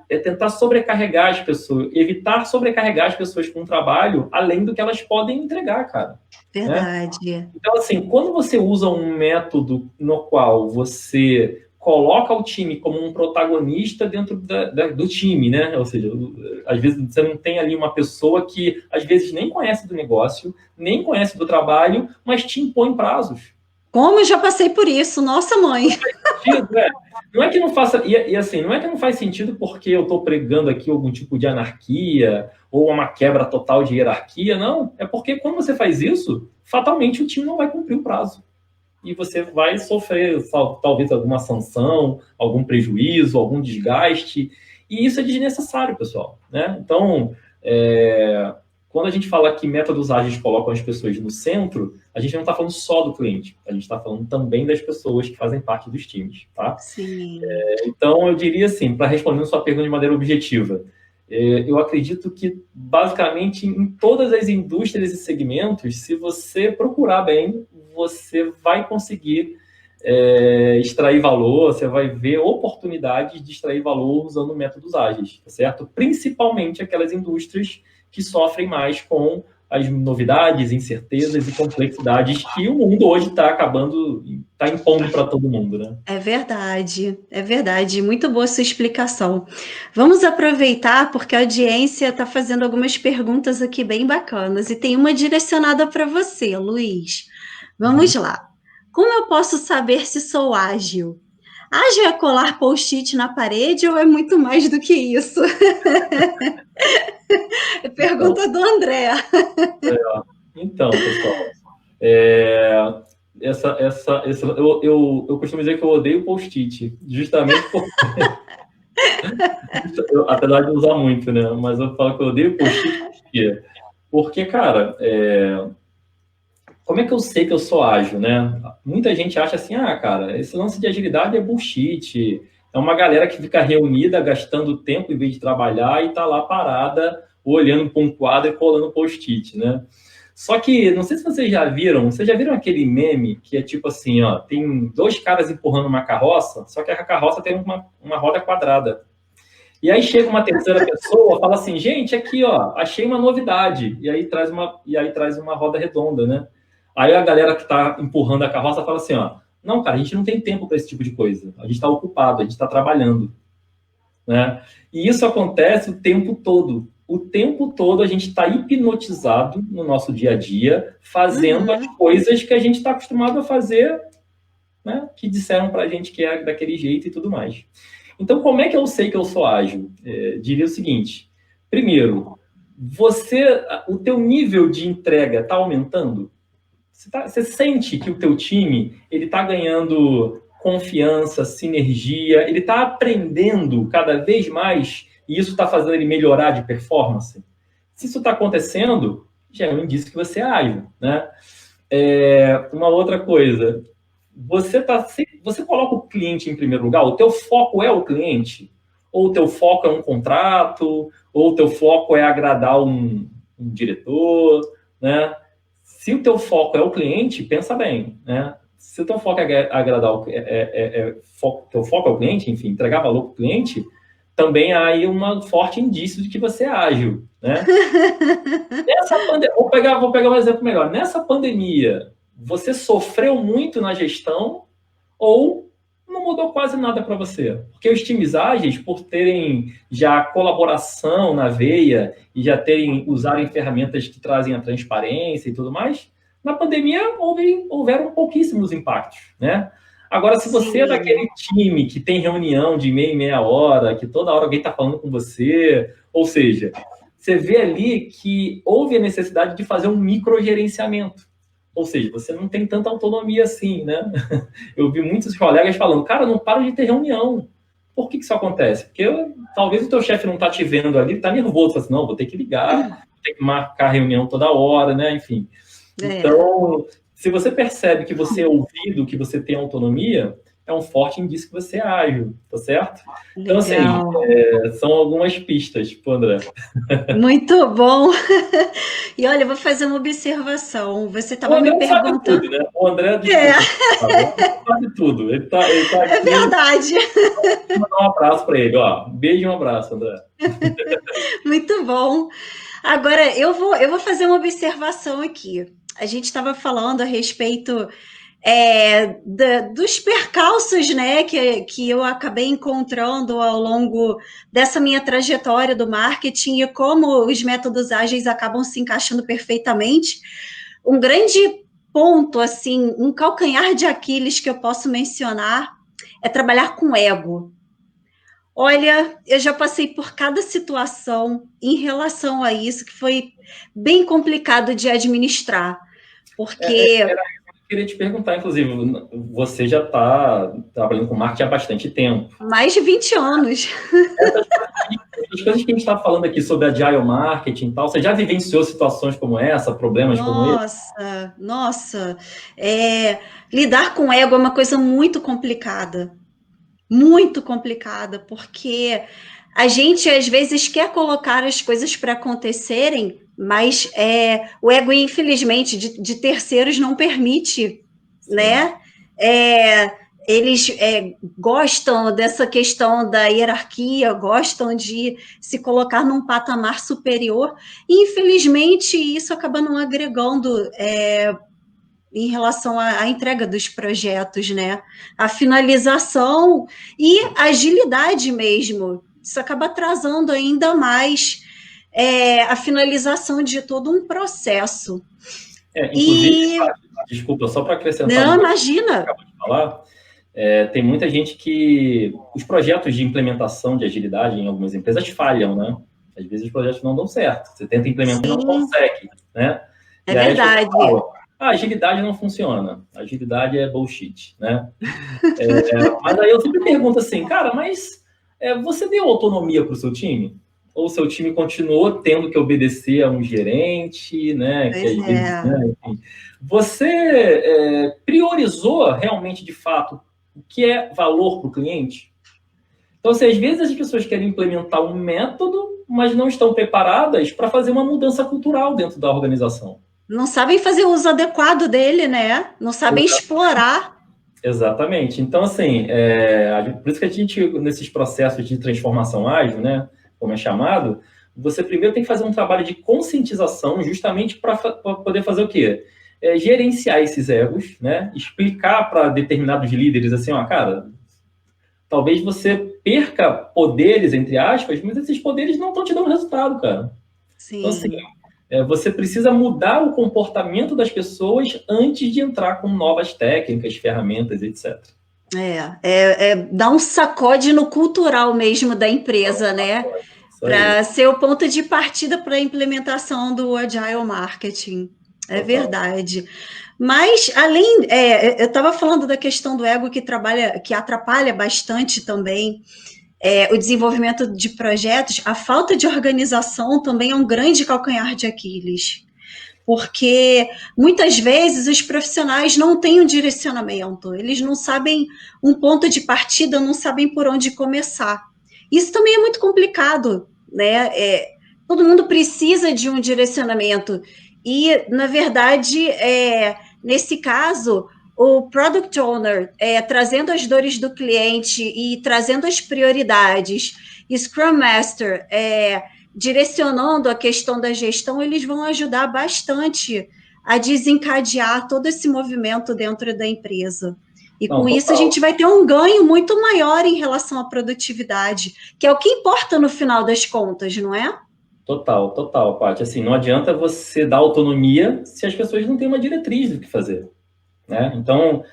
[SPEAKER 2] tentar sobrecarregar as pessoas, evitar sobrecarregar as pessoas com o trabalho além do que elas podem entregar, cara.
[SPEAKER 1] Verdade.
[SPEAKER 2] Né? Então, assim, quando você usa um método no qual você coloca o time como um protagonista dentro do time, né? Ou seja, às vezes você não tem ali uma pessoa que às vezes nem conhece do negócio, nem conhece do trabalho, mas te impõe prazos.
[SPEAKER 1] Como eu já passei por isso, nossa mãe.
[SPEAKER 2] Não é que não faça, e assim, não é que não faz sentido porque eu estou pregando aqui algum tipo de anarquia ou uma quebra total de hierarquia, não. É porque quando você faz isso, fatalmente o time não vai cumprir o prazo. E você vai sofrer talvez alguma sanção, algum prejuízo, algum desgaste. E isso é desnecessário, pessoal. Né? Então, quando a gente fala que métodos ágeis colocam as pessoas no centro, a gente não está falando só do cliente, a gente está falando também das pessoas que fazem parte dos times, tá?
[SPEAKER 1] Sim.
[SPEAKER 2] Então, eu diria assim, para responder a sua pergunta de maneira objetiva, eu acredito que, basicamente, em todas as indústrias e segmentos, se você procurar bem, você vai conseguir extrair valor, você vai ver oportunidades de extrair valor usando métodos ágeis, tá certo? Principalmente aquelas indústrias que sofrem mais com as novidades, incertezas e complexidades que o mundo hoje está impondo para todo mundo, né?
[SPEAKER 1] É verdade. Muito boa sua explicação. Vamos aproveitar, porque a audiência está fazendo algumas perguntas aqui bem bacanas, e tem uma direcionada para você, Luiz. Vamos lá. Como eu posso saber se sou ágil? Ágil é colar post-it na parede ou é muito mais do que isso? Pergunta do André.
[SPEAKER 2] Então, pessoal, eu costumo dizer que eu odeio post-it, justamente porque, apesar de usar muito, né? Mas eu falo que eu odeio post-it porque, cara, como é que eu sei que eu sou ágil, né? Muita gente acha assim, cara, esse lance de agilidade é bullshit, é uma galera que fica reunida gastando tempo em vez de trabalhar e tá lá parada, olhando para um quadro e colando post-it, né? Só que, não sei se vocês já viram aquele meme que é tipo assim, ó, tem dois caras empurrando uma carroça, só que a carroça tem uma roda quadrada. E aí chega uma terceira pessoa, fala assim, gente, aqui, ó, achei uma novidade. E aí traz uma roda redonda, né? Aí a galera que está empurrando a carroça fala assim, ó, não, cara, a gente não tem tempo para esse tipo de coisa. A gente está ocupado, a gente está trabalhando. Né? E isso acontece o tempo todo. o tempo todo a gente está hipnotizado no nosso dia a dia, fazendo as coisas que a gente está acostumado a fazer, né, que disseram para a gente que é daquele jeito e tudo mais. Então, como é que eu sei que eu sou ágil? Diria o seguinte: primeiro, o teu nível de entrega está aumentando? Você sente que o teu time ele está ganhando confiança, sinergia, ele está aprendendo cada vez mais e isso está fazendo ele melhorar de performance? Se isso está acontecendo, já é um indício que você é ágil, né? Uma outra coisa, você coloca o cliente em primeiro lugar? O teu foco é o cliente? Ou o teu foco é um contrato? Ou o teu foco é agradar um diretor, né? Se o teu foco é o cliente, pensa bem, né? Se o teu foco é agradar teu foco é o cliente, enfim, entregar valor para o cliente, também há aí um forte indício de que você é ágil, né? Vou pegar um exemplo melhor. Nessa pandemia, você sofreu muito na gestão ou não mudou quase nada para você? Porque os times ágeis, por terem já colaboração na veia e já usarem ferramentas que trazem a transparência e tudo mais, na pandemia houveram pouquíssimos impactos, né? Agora, se você é daquele time que tem reunião de meia em meia hora, que toda hora alguém está falando com você, ou seja, você vê ali que houve a necessidade de fazer um microgerenciamento. Ou seja, você não tem tanta autonomia assim, né? Eu vi muitos colegas falando, cara, não para de ter reunião. Por que isso acontece? Porque talvez o teu chefe não está te vendo ali, está nervoso, fala assim, não, vou ter que ligar, vou ter que marcar reunião toda hora, né? Enfim. Então, se você percebe que você é ouvido, que você tem autonomia, é um forte indício que você é ágil, tá certo? Legal. Então, assim, são algumas pistas pro André.
[SPEAKER 1] Muito bom. E olha, eu vou fazer uma observação. Você estava me perguntando...
[SPEAKER 2] Sabe tudo, né? O André sabe tudo. Ele tá aqui.
[SPEAKER 1] É verdade.
[SPEAKER 2] Vou mandar um abraço para ele. Ó, um beijo e um abraço, André.
[SPEAKER 1] Muito bom. Agora, eu vou fazer uma observação aqui. A gente estava falando a respeito dos percalços, né, que eu acabei encontrando ao longo dessa minha trajetória do marketing e como os métodos ágeis acabam se encaixando perfeitamente. Um grande ponto, assim, um calcanhar de Aquiles que eu posso mencionar é trabalhar com ego. Olha, eu já passei por cada situação em relação a isso que foi bem complicado de administrar, porque...
[SPEAKER 2] Eu queria te perguntar, inclusive, você já está trabalhando com marketing há bastante tempo.
[SPEAKER 1] Mais de 20 anos.
[SPEAKER 2] As coisas que a gente está falando aqui sobre agile marketing e tal, você já vivenciou situações como essa, problemas como esse?
[SPEAKER 1] Nossa. Lidar com ego é uma coisa muito complicada. Muito complicada, porque a gente, às vezes, quer colocar as coisas para acontecerem, mas o ego, infelizmente, de terceiros não permite, né? Eles gostam dessa questão da hierarquia, gostam de se colocar num patamar superior, e, infelizmente, isso acaba não agregando em relação à entrega dos projetos, né? A finalização e agilidade mesmo. Isso acaba atrasando ainda mais a finalização de todo um processo.
[SPEAKER 2] Inclusive, desculpa, só para acrescentar...
[SPEAKER 1] Não, imagina.
[SPEAKER 2] Acabou de falar, tem muita gente que... Os projetos de implementação de agilidade em algumas empresas falham, né? Às vezes os projetos não dão certo. Você tenta implementar e não consegue, né?
[SPEAKER 1] É verdade.
[SPEAKER 2] A agilidade não funciona. A agilidade é bullshit, né? Mas aí eu sempre pergunto assim, cara, mas você deu autonomia para o seu time? Ou o seu time continuou tendo que obedecer a um gerente, né? Que às vezes, né? Enfim, você priorizou realmente, de fato, o que é valor para o cliente? Então, assim, às vezes as pessoas querem implementar um método, mas não estão preparadas para fazer uma mudança cultural dentro da organização.
[SPEAKER 1] Não sabem fazer uso adequado dele, né? Não sabem explorar.
[SPEAKER 2] Exatamente. Então, assim, por isso que a gente, nesses processos de transformação ágil, né, como é chamado, você primeiro tem que fazer um trabalho de conscientização justamente para poder fazer o quê? Gerenciar esses egos, né? Explicar para determinados líderes assim, ó, cara, talvez você perca poderes, entre aspas, mas esses poderes não estão te dando resultado, cara.
[SPEAKER 1] Sim.
[SPEAKER 2] Então, assim, você precisa mudar o comportamento das pessoas antes de entrar com novas técnicas, ferramentas, etc.
[SPEAKER 1] Dar um sacode no cultural mesmo da empresa, né? Para ser o ponto de partida para a implementação do Agile Marketing. É verdade. Mas, eu estava falando da questão do ego que atrapalha bastante também o desenvolvimento de projetos. A falta de organização também é um grande calcanhar de Aquiles. Porque muitas vezes os profissionais não têm um direcionamento, eles não sabem um ponto de partida, não sabem por onde começar. Isso também é muito complicado, né? Todo mundo precisa de um direcionamento. E, na verdade, nesse caso, o Product Owner, trazendo as dores do cliente e trazendo as prioridades, e Scrum Master, direcionando a questão da gestão, eles vão ajudar bastante a desencadear todo esse movimento dentro da empresa. E com isso a gente vai ter um ganho muito maior em relação à produtividade, que é o que importa no final das contas, não é?
[SPEAKER 2] Total, Paty. Assim, não adianta você dar autonomia se as pessoas não têm uma diretriz do que fazer, né? Então,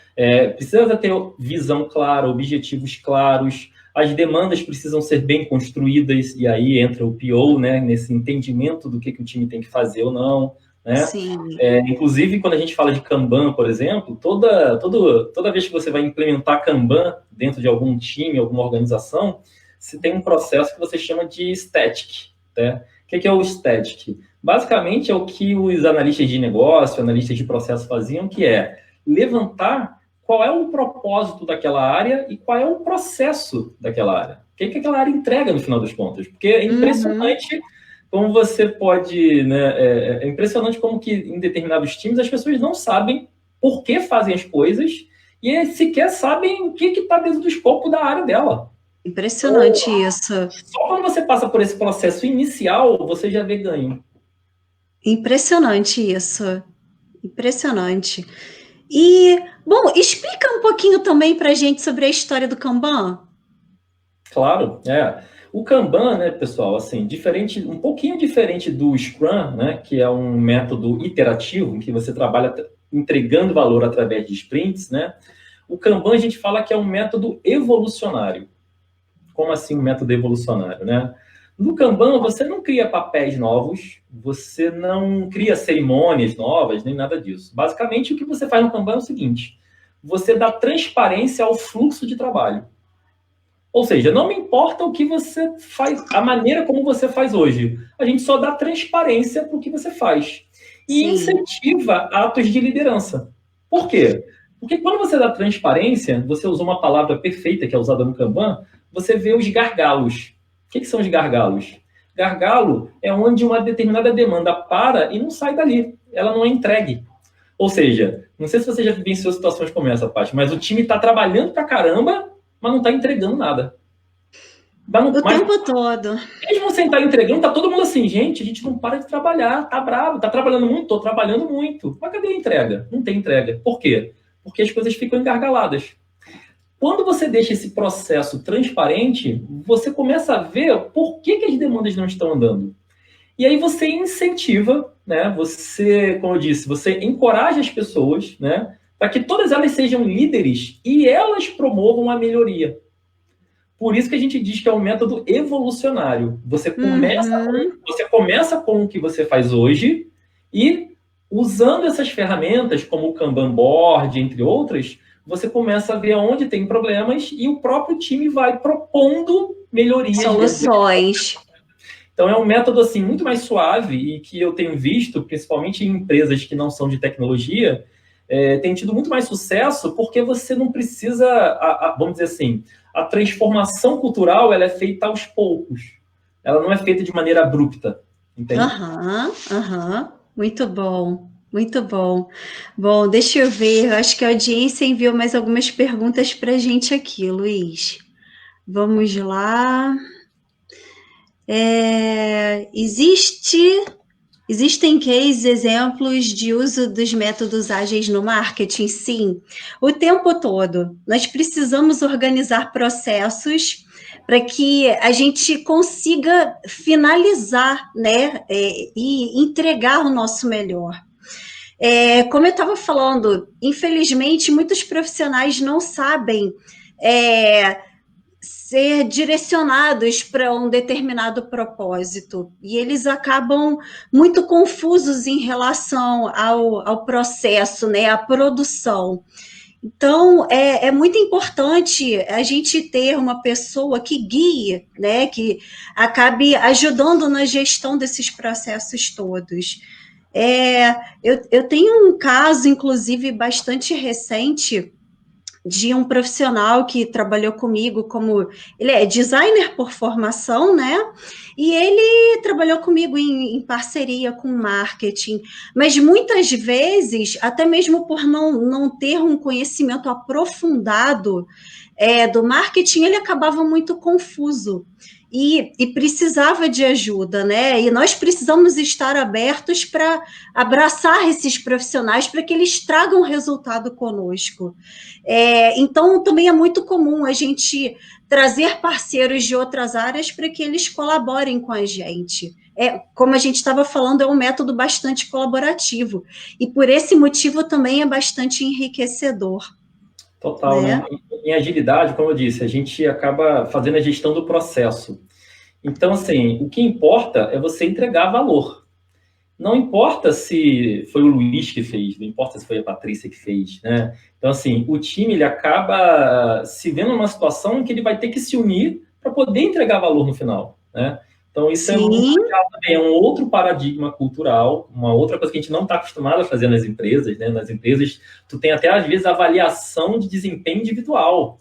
[SPEAKER 2] precisa ter visão clara, objetivos claros, as demandas precisam ser bem construídas, e aí entra o PO, né, nesse entendimento do que o time tem que fazer ou não, né?
[SPEAKER 1] Sim.
[SPEAKER 2] Inclusive, quando a gente fala de Kanban, por exemplo, toda vez que você vai implementar Kanban dentro de algum time, alguma organização, você tem um processo que você chama de static, né? O que é o static? Basicamente é o que os analistas de negócio, analistas de processo faziam, que é levantar qual é o propósito daquela área e qual é o processo daquela área. O que aquela área entrega no final das contas? Porque é impressionante como você pode... Né, é impressionante como que em determinados times as pessoas não sabem por que fazem as coisas e sequer sabem o que está dentro do escopo da área dela.
[SPEAKER 1] Impressionante isso.
[SPEAKER 2] Só quando você passa por esse processo inicial, você já vê ganho.
[SPEAKER 1] Impressionante isso. Impressionante. E, bom, explica um pouquinho também para a gente sobre a história do Kanban.
[SPEAKER 2] Claro, O Kanban, né, pessoal, assim, um pouquinho diferente do Scrum, né, que é um método iterativo, em que você trabalha entregando valor através de sprints, né? O Kanban, a gente fala que é um método evolucionário. Como assim um método evolucionário, né? No Kanban, você não cria papéis novos, você não cria cerimônias novas, nem nada disso. Basicamente, o que você faz no Kanban é o seguinte: você dá transparência ao fluxo de trabalho. Ou seja, não me importa o que você faz, a maneira como você faz hoje. A gente só dá transparência para o que você faz. E incentiva atos de liderança. Por quê? Porque quando você dá transparência, você usou uma palavra perfeita que é usada no Kanban, você vê os gargalos. O que são os gargalos? Gargalo é onde uma determinada demanda para e não sai dali. Ela não é entregue. Ou seja, não sei se você já vivenciou situações como essa, Paty, mas o time está trabalhando pra caramba, mas não está entregando nada.
[SPEAKER 1] O tempo todo.
[SPEAKER 2] Mesmo sem estar entregando, tá todo mundo assim, gente, a gente não para de trabalhar, tá bravo, tá trabalhando muito, tô trabalhando muito. Mas cadê a entrega? Não tem entrega. Por quê? Porque as coisas ficam engargaladas. Quando você deixa esse processo transparente, você começa a ver por que as demandas não estão andando. E aí você incentiva, né? Você, como eu disse, você encoraja as pessoas, né? Para que todas elas sejam líderes e elas promovam a melhoria. Por isso que a gente diz que é um método evolucionário. Você começa com o que você faz hoje e, usando essas ferramentas, como o Kanban Board, entre outras, você começa a ver onde tem problemas e o próprio time vai propondo melhorias.
[SPEAKER 1] Soluções.
[SPEAKER 2] Então, é um método assim, muito mais suave e que eu tenho visto, principalmente em empresas que não são de tecnologia, tem tido muito mais sucesso porque você não precisa, vamos dizer assim, a transformação cultural ela é feita aos poucos. Ela não é feita de maneira abrupta, entende?
[SPEAKER 1] Muito bom, muito bom. Bom, deixa eu ver, eu acho que a audiência enviou mais algumas perguntas para a gente aqui, Luiz. Vamos lá. Existem cases, exemplos de uso dos métodos ágeis no marketing? Sim, o tempo todo. Nós precisamos organizar processos para que a gente consiga finalizar, né, e entregar o nosso melhor. Como eu estava falando, infelizmente, muitos profissionais não sabem ser direcionados para um determinado propósito, e eles acabam muito confusos em relação ao processo, né, à produção. Então, é muito importante a gente ter uma pessoa que guie, né, que acabe ajudando na gestão desses processos todos. Eu tenho um caso, inclusive, bastante recente, de um profissional que trabalhou comigo como... Ele é designer por formação, né? E ele trabalhou comigo em parceria com marketing, mas muitas vezes, até mesmo por não ter um conhecimento aprofundado do marketing, ele acabava muito confuso. E precisava de ajuda, né? E nós precisamos estar abertos para abraçar esses profissionais para que eles tragam resultado conosco. Então, também é muito comum a gente trazer parceiros de outras áreas para que eles colaborem com a gente. Como a gente estava falando, é um método bastante colaborativo. E por esse motivo também é bastante enriquecedor.
[SPEAKER 2] Total, né? Em agilidade, como eu disse, a gente acaba fazendo a gestão do processo. Então, assim, o que importa é você entregar valor. Não importa se foi o Luiz que fez, não importa se foi a Patrícia que fez, né? Então, assim, o time, ele acaba se vendo numa situação em que ele vai ter que se unir para poder entregar valor no final, né? Então, isso é muito legal também, é um outro paradigma cultural, uma outra coisa que a gente não está acostumado a fazer nas empresas, né? Nas empresas, tu tem até, às vezes, avaliação de desempenho individual.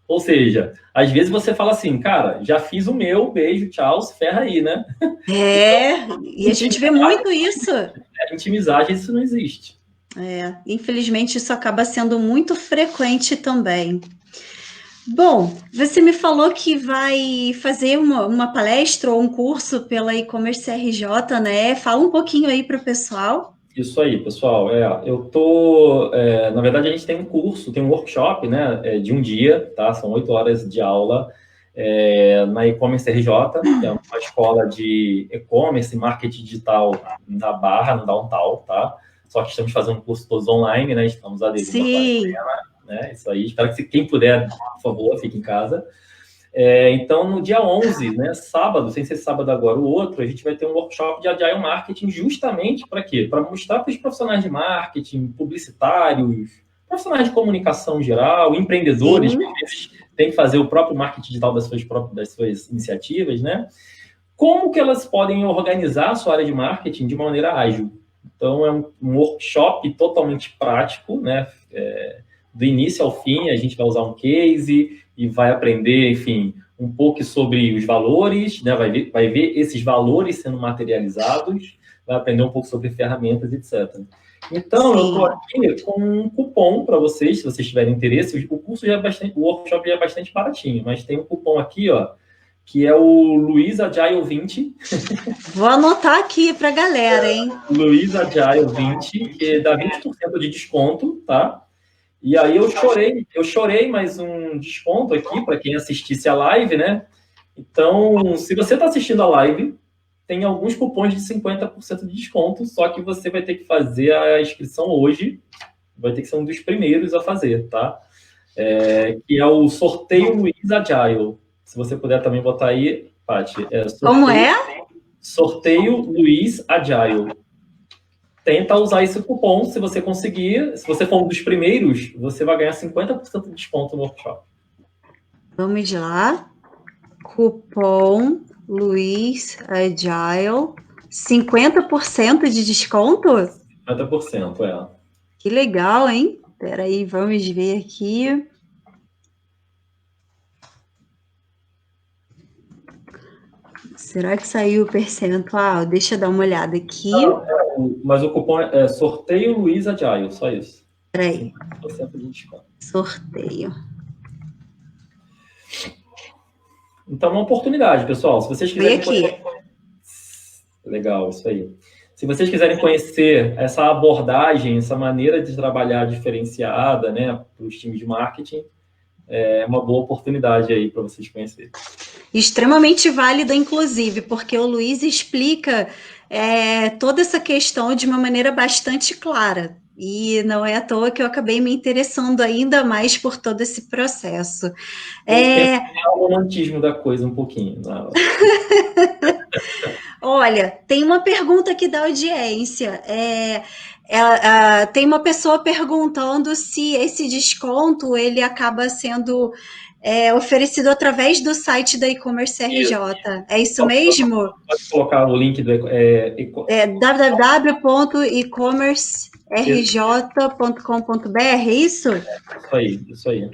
[SPEAKER 2] Ou seja, às vezes você fala assim, cara, já fiz o meu, beijo, tchau, se ferra aí, né?
[SPEAKER 1] E a gente vê muito isso.
[SPEAKER 2] Intimizagem, isso não existe.
[SPEAKER 1] Infelizmente, isso acaba sendo muito frequente também. Bom, você me falou que vai fazer uma palestra ou um curso pela e-commerce RJ, né? Fala um pouquinho aí para o pessoal.
[SPEAKER 2] Isso aí, pessoal. Eu tô... na verdade, a gente tem um curso, tem um workshop, né? De um dia, tá? São 8 horas de aula na e-commerce RJ, que é uma escola de e-commerce e marketing digital na Barra, no Downtown, tá? Só que estamos fazendo um curso todos online, né? Estamos aderindo à quarentena, né? Isso aí. Espero que quem puder, por favor, fique em casa. Então, no dia 11, né, sábado, sem ser sábado agora, o outro, a gente vai ter um workshop de Agile Marketing justamente para quê? Para mostrar para os profissionais de marketing, publicitários, profissionais de comunicação geral, empreendedores, que às vezes têm que fazer o próprio marketing digital das suas iniciativas, né? Como que elas podem organizar a sua área de marketing de maneira ágil. Então, é um workshop totalmente prático, né? Do início ao fim, a gente vai usar um case e vai aprender, enfim, um pouco sobre os valores, né? Vai ver esses valores sendo materializados, vai aprender um pouco sobre ferramentas, etc. Então, eu estou aqui com um cupom para vocês, se vocês tiverem interesse. O curso o workshop já é bastante baratinho, mas tem um cupom aqui, ó, que é o Luiz Agile 20.
[SPEAKER 1] Vou anotar aqui para a galera, hein?
[SPEAKER 2] Luiz Agile 20, que dá 20% de desconto, tá? E aí eu chorei mais um desconto aqui para quem assistisse a live, né? Então, se você está assistindo a live, tem alguns cupons de 50% de desconto, só que você vai ter que fazer a inscrição hoje, vai ter que ser um dos primeiros a fazer, tá? Que é o sorteio Luiz Agile. Se você puder também botar aí, Paty.
[SPEAKER 1] Como é?
[SPEAKER 2] Sorteio Luiz Agile. Tenta usar esse cupom, se você conseguir. Se você for um dos primeiros, você vai ganhar 50% de desconto no workshop.
[SPEAKER 1] Vamos lá. Cupom Luiz Agile. 50% de desconto?
[SPEAKER 2] 50%,
[SPEAKER 1] Que legal, hein? Espera aí, vamos ver aqui. Será que saiu o percentual? Deixa eu dar uma olhada aqui.
[SPEAKER 2] Não, mas o cupom é sorteio Luiz Agile, só isso.
[SPEAKER 1] Espera aí.
[SPEAKER 2] 50% de desconto.
[SPEAKER 1] Sorteio.
[SPEAKER 2] Então, uma oportunidade, pessoal. Se vocês quiserem... Legal, isso aí. Se vocês quiserem conhecer essa abordagem, essa maneira de trabalhar diferenciada, né, para os times de marketing, é uma boa oportunidade aí para vocês conhecerem.
[SPEAKER 1] Extremamente válida, inclusive, porque o Luiz explica toda essa questão de uma maneira bastante clara. E não é à toa que eu acabei me interessando ainda mais por todo esse processo.
[SPEAKER 2] Eu tento tirar o romantismo da coisa um pouquinho.
[SPEAKER 1] Olha, tem uma pergunta aqui da audiência. Tem uma pessoa perguntando se esse desconto ele acaba sendo oferecido através do site da E-Commerce RJ. É isso mesmo?
[SPEAKER 2] Pode colocar o link do
[SPEAKER 1] www.ecommercerj.com.br, é isso?
[SPEAKER 2] Isso aí.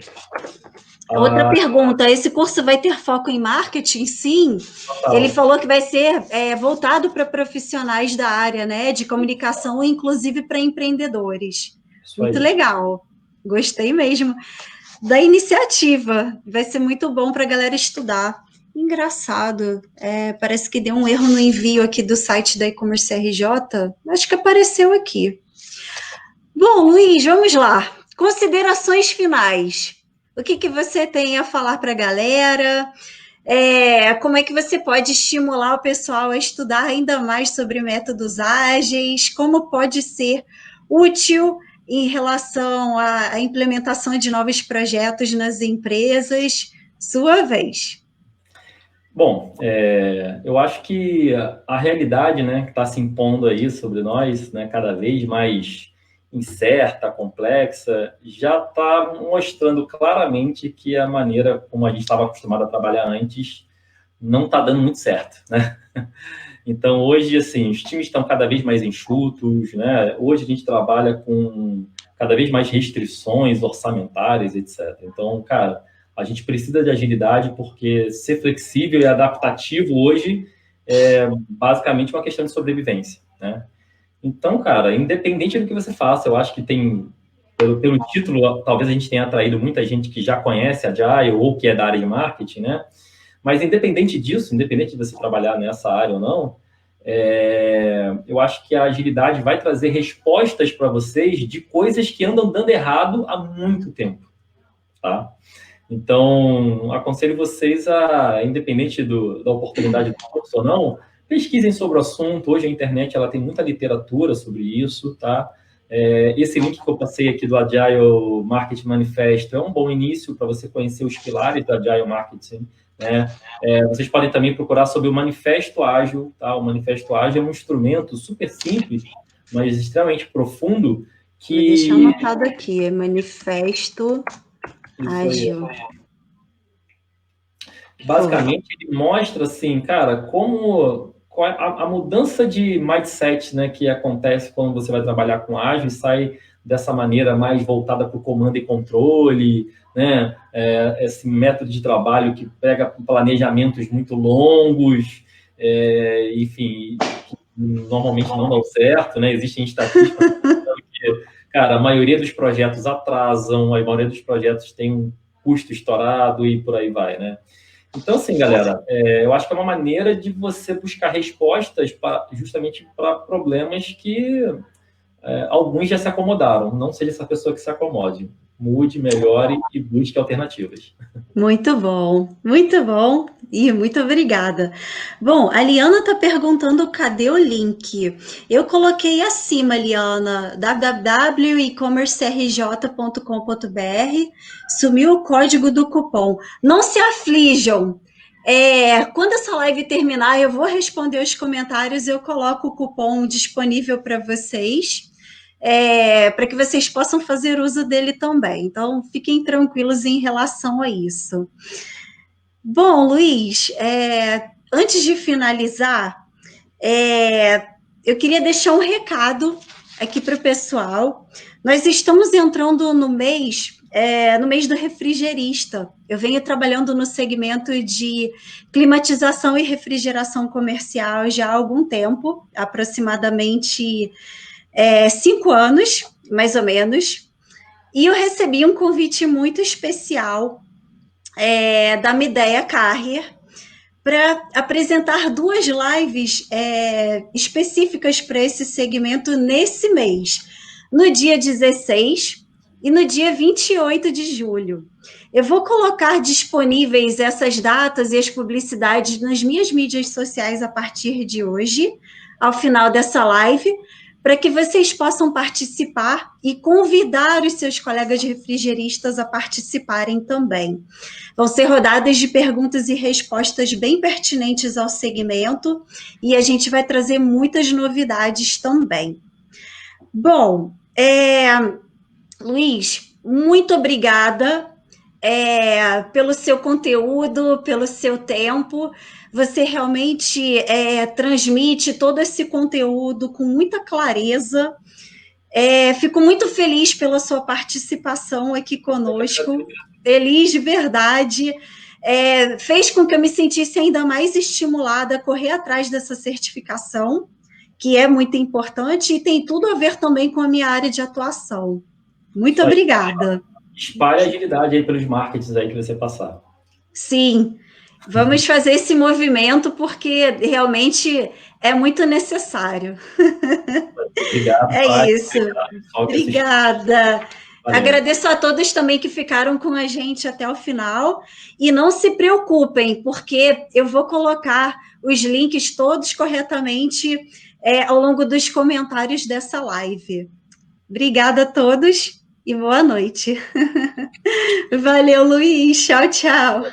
[SPEAKER 1] Outra pergunta, esse curso vai ter foco em marketing? Sim. Total. Ele falou que vai ser voltado para profissionais da área, né, de comunicação, inclusive para empreendedores. Isso muito aí. Legal. Gostei mesmo da iniciativa. Vai ser muito bom para a galera estudar. Engraçado. Parece que deu um erro no envio aqui do site da E-Commerce RJ. Acho que apareceu aqui. Bom, Luiz, vamos lá. Considerações finais. O que você tem a falar para a galera? Como é que você pode estimular o pessoal a estudar ainda mais sobre métodos ágeis? Como pode ser útil em relação à implementação de novos projetos nas empresas? Sua vez.
[SPEAKER 2] Bom, eu acho que a realidade, né, que está se impondo aí sobre nós, né, cada vez mais incerta, complexa, já está mostrando claramente que a maneira como a gente estava acostumado a trabalhar antes não está dando muito certo, né? Então, hoje, assim, os times estão cada vez mais enxutos, né? Hoje a gente trabalha com cada vez mais restrições orçamentárias, etc. Então, cara, a gente precisa de agilidade porque ser flexível e adaptativo hoje é basicamente uma questão de sobrevivência, né? Então, cara, independente do que você faça, eu acho que tem, pelo título, talvez a gente tenha atraído muita gente que já conhece a Agile ou que é da área de marketing, né? Mas independente disso, independente de você trabalhar nessa área ou não, eu acho que a agilidade vai trazer respostas para vocês de coisas que andam dando errado há muito tempo, tá? Então, aconselho vocês a, independente da oportunidade do curso ou não, pesquisem sobre o assunto. Hoje a internet ela tem muita literatura sobre isso, tá? Esse link que eu passei aqui do Agile Marketing Manifesto é um bom início para você conhecer os pilares do Agile Marketing, né? Vocês podem também procurar sobre o Manifesto Ágil, tá? O Manifesto Ágil é um instrumento super simples, mas extremamente profundo que...
[SPEAKER 1] Vou deixar anotado aqui, Manifesto Ágil.
[SPEAKER 2] Basicamente, ele mostra, assim, cara, como a mudança de mindset, né, que acontece quando você vai trabalhar com ágil e sai dessa maneira mais voltada para o comando e controle, né, esse método de trabalho que pega planejamentos muito longos, enfim, que normalmente não dão certo, né, existem estatísticas que, cara, a maioria dos projetos atrasam, a maioria dos projetos tem um custo estourado e por aí vai, né. Então, assim, galera, eu acho que é uma maneira de você buscar respostas justamente para problemas que alguns já se acomodaram. Não seja essa pessoa que se acomode. Mude, melhore e busque alternativas.
[SPEAKER 1] Muito bom e muito obrigada. Bom, a Liana está perguntando cadê o link. Eu coloquei acima, Liana, www.ecommercerj.com.br, sumiu o código do cupom. Não se aflijam. Quando essa live terminar, eu vou responder os comentários, eu coloco o cupom disponível para vocês. Para que vocês possam fazer uso dele também. Então, fiquem tranquilos em relação a isso. Bom, Luiz, antes de finalizar, eu queria deixar um recado aqui para o pessoal. Nós estamos entrando no mês do refrigerista. Eu venho trabalhando no segmento de climatização e refrigeração comercial já há algum tempo, aproximadamente 5 anos, mais ou menos, e eu recebi um convite muito especial da Midea Carrier para apresentar 2 lives específicas para esse segmento nesse mês. No dia 16, e no dia 28 de julho. Eu vou colocar disponíveis essas datas e as publicidades nas minhas mídias sociais a partir de hoje, ao final dessa live, para que vocês possam participar e convidar os seus colegas refrigeristas a participarem também. Vão ser rodadas de perguntas e respostas bem pertinentes ao segmento e a gente vai trazer muitas novidades também. Bom, Luiz, muito obrigada pelo seu conteúdo, pelo seu tempo. Você realmente transmite todo esse conteúdo com muita clareza. Fico muito feliz pela sua participação aqui conosco. Feliz de verdade. Fez com que eu me sentisse ainda mais estimulada a correr atrás dessa certificação, que é muito importante e tem tudo a ver também com a minha área de atuação. Muito obrigada.
[SPEAKER 2] Espalhe a agilidade aí pelos markets aí que você passar.
[SPEAKER 1] Sim, vamos fazer esse movimento porque realmente é muito necessário.
[SPEAKER 2] Obrigado.
[SPEAKER 1] Isso. Obrigada. Valeu. Agradeço a todos também que ficaram com a gente até o final. E não se preocupem, porque eu vou colocar os links todos corretamente ao longo dos comentários dessa live. Obrigada a todos e boa noite. Valeu, Luiz. Tchau, tchau.